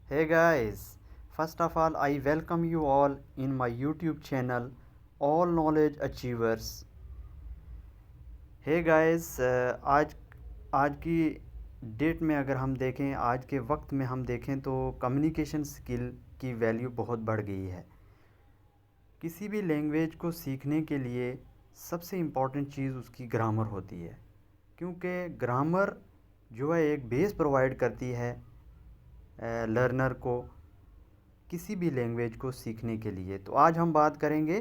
Hey guys, first of all, I welcome you all in my YouTube channel, All Knowledge Achievers. Hey guys, आज की date में अगर हम देखें, आज के वक्त में हम देखें तो कम्युनिकेशन स्किल की वैल्यू बहुत बढ़ गई है। किसी भी लैंग्वेज को सीखने के लिए सबसे इम्पॉर्टेंट चीज़ उसकी ग्रामर होती है, क्योंकि ग्रामर जो है एक बेस प्रोवाइड करती है लर्नर को किसी भी लैंग्वेज को सीखने के लिए। तो आज हम बात करेंगे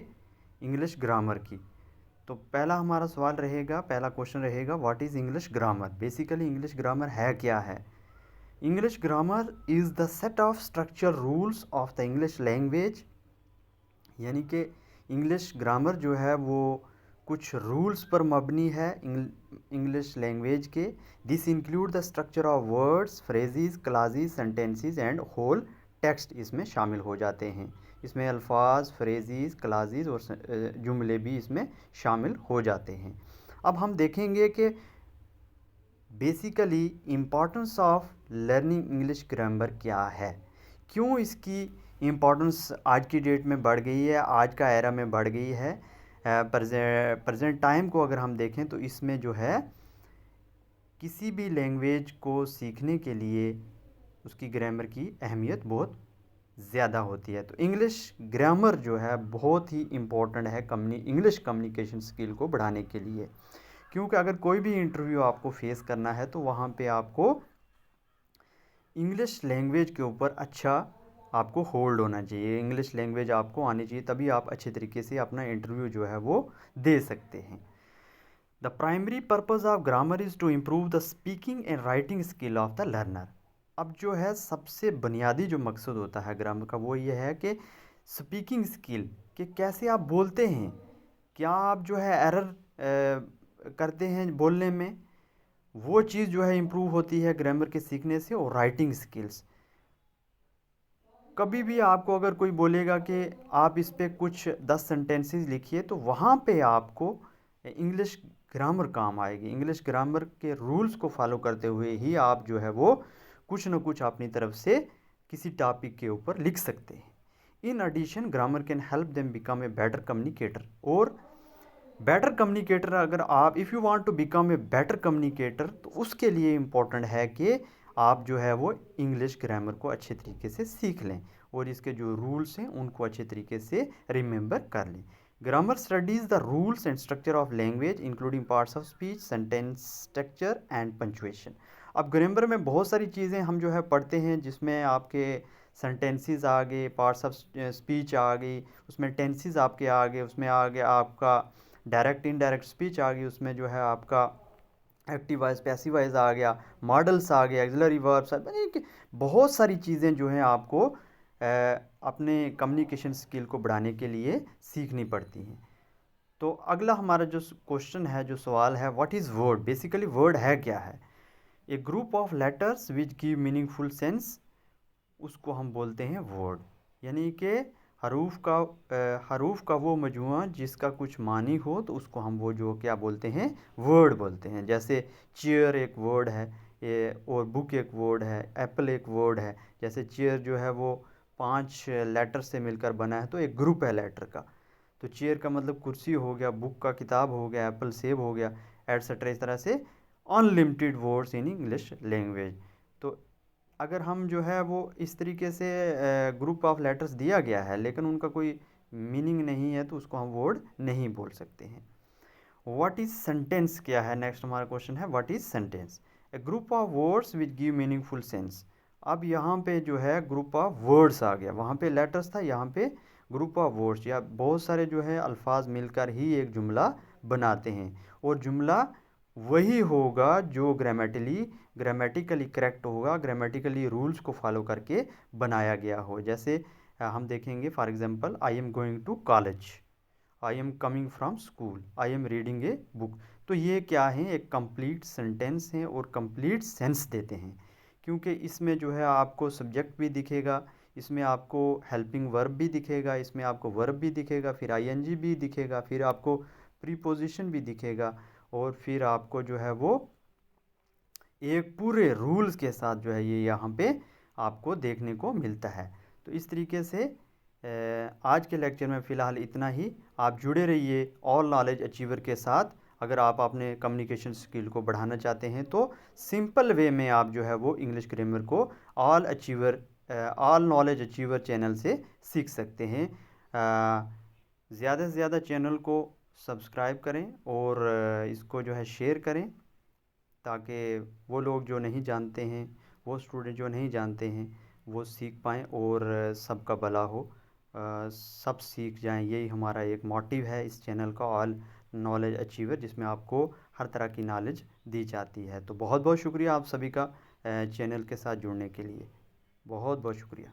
इंग्लिश ग्रामर की। तो पहला हमारा सवाल रहेगा, पहला क्वेश्चन रहेगा, what is English grammar. Basically English grammar है क्या है। English grammar is the set of structure rules of the English language, यानी कि इंग्लिश ग्रामर जो है वो कुछ रूल्स पर मबनी है इंग्लिश लैंग्वेज के। This include the structure of words, phrases, classes, sentences and whole text इसमें शामिल हो जाते हैं। इसमें अल्फाज, फ्रेजेस, क्लासेस और जुमले भी इसमें शामिल हो जाते हैं। अब हम देखेंगे कि basically importance of learning English grammar क्या है, क्यों इसकी इम्पॉर्टेंस आज की डेट में बढ़ गई है, आज का एरा में बढ़ गई है। प्रेजेंट टाइम को अगर हम देखें तो इसमें जो है किसी भी लैंग्वेज को सीखने के लिए उसकी ग्रामर की अहमियत बहुत ज़्यादा होती है। तो इंग्लिश ग्रामर जो है बहुत ही इम्पोर्टेंट है इंग्लिश कम्युनिकेशन स्किल को बढ़ाने के लिए, क्योंकि अगर कोई भी इंटरव्यू आपको फेस करना है तो वहाँ पे आपको इंग्लिश लैंग्वेज के ऊपर अच्छा आपको होल्ड होना चाहिए, इंग्लिश लैंग्वेज आपको आनी चाहिए, तभी आप अच्छे तरीके से अपना इंटरव्यू जो है वो दे सकते हैं। The primary purpose of grammar is to improve the speaking and writing skill of the learner. अब जो है सबसे बुनियादी जो मकसद होता है ग्रामर का वो ये है कि स्पीकिंग स्किल, कि कैसे आप बोलते हैं, क्या आप जो है एरर करते हैं बोलने में, वो चीज़ जो है इम्प्रूव होती है ग्रामर के सीखने से। और राइटिंग स्किल्स, कभी भी आपको अगर कोई बोलेगा कि आप इस पे कुछ 10 सेंटेंसेस लिखिए तो वहाँ पे आपको इंग्लिश ग्रामर काम आएगी। इंग्लिश ग्रामर के रूल्स को फॉलो करते हुए ही आप जो है वो कुछ ना कुछ अपनी तरफ से किसी टॉपिक के ऊपर लिख सकते हैं। In addition grammar can help them become a better communicator. और बेटर कम्युनिकेटर, अगर आप if you want to become a better communicator तो उसके लिए इम्पोर्टेंट है कि आप जो है वो इंग्लिश ग्रामर को अच्छे तरीके से सीख लें और इसके जो रूल्स हैं उनको अच्छे तरीके से रिमेंबर कर लें। Grammar studies the rules and structure of language including parts of speech, sentence structure and punctuation. अब ग्रामर में बहुत सारी चीज़ें हम जो है पढ़ते हैं, जिसमें आपके सेंटेंसेस आ गए, पार्ट्स ऑफ स्पीच आ गई, उसमें टेंसेस आपके आ गए, उसमें आ गया आपका डायरेक्ट इनडायरेक्ट स्पीच आ गई, उसमें जो है आपका एक्टिव वॉइस, पैसिव वॉइस आ गया, मॉडल्स आ गया, एक्सिलरी वर्ब्स, यानी कि बहुत सारी चीज़ें जो हैं आपको अपने कम्युनिकेशन स्किल को बढ़ाने के लिए सीखनी पड़ती हैं। तो अगला हमारा जो क्वेश्चन है, जो सवाल है, what is word. Basically word है क्या है। A group of letters which give meaningful sense, उसको हम बोलते हैं वर्ड। यानी कि हरूफ का वो मजमुआ जिसका कुछ मानी हो तो उसको हम वो जो क्या बोलते हैं, वर्ड बोलते हैं। जैसे चेयर एक वर्ड है, ये और बुक एक वर्ड है, एप्पल एक वर्ड है। जैसे चेयर जो है वो 5 लेटर से मिलकर बना है तो एक ग्रुप है लेटर का। तो चेयर का मतलब कुर्सी हो गया, बुक का किताब हो गया, एप्पल सेब हो गया, एट्सेट्रा। इस तरह से unlimited words in English language. तो अगर हम जो है वो इस तरीके से ग्रुप ऑफ लेटर्स दिया गया है लेकिन उनका कोई मीनिंग नहीं है तो उसको हम वर्ड नहीं बोल सकते हैं। व्हाट इज़ सेंटेंस क्या है, नेक्स्ट हमारा क्वेश्चन है, what is sentence. A group of words which give meaningful sense. अब यहाँ पे जो है ग्रुप ऑफ वर्ड्स आ गया, वहाँ पे लेटर्स था, यहाँ पे ग्रुप ऑफ वर्ड्स या बहुत सारे जो है अल्फाज मिलकर ही एक जुमला बनाते हैं। और जुमला वही होगा जो ग्रामेटिकली करेक्ट होगा, ग्रामेटिकली रूल्स को फॉलो करके बनाया गया हो। जैसे हम देखेंगे for example, I am going to college, I am coming from school, I am reading a book. तो ये क्या है, एक कंप्लीट सेंटेंस हैं और कंप्लीट सेंस देते हैं, क्योंकि इसमें जो है आपको सब्जेक्ट भी दिखेगा, इसमें आपको हेल्पिंग वर्ब भी दिखेगा, इसमें आपको वर्ब भी दिखेगा, फिर आईएनजी भी दिखेगा, फिर आपको प्रीपोजिशन भी दिखेगा, और फिर आपको जो है वो एक पूरे रूल्स के साथ जो है ये यहाँ पे आपको देखने को मिलता है। तो इस तरीके से आज के लेक्चर में फ़िलहाल इतना ही। आप जुड़े रहिए ऑल नॉलेज अचीवर के साथ। अगर आप अपने कम्युनिकेशन स्किल को बढ़ाना चाहते हैं तो सिंपल वे में आप जो है वो इंग्लिश ग्रामर को ऑल नॉलेज अचीवर चैनल से सीख सकते हैं। ज़्यादा से ज़्यादा चैनल को सब्सक्राइब करें और इसको जो है शेयर करें, ताकि वो लोग जो नहीं जानते हैं, वो स्टूडेंट जो नहीं जानते हैं, वो सीख पाएँ और सबका भला हो, सब सीख जाएं। यही हमारा एक मोटिव है इस चैनल का, ऑल नॉलेज अचीवर, जिसमें आपको हर तरह की नॉलेज दी जाती है। तो बहुत बहुत शुक्रिया आप सभी का चैनल के साथ जुड़ने के लिए। बहुत बहुत शुक्रिया।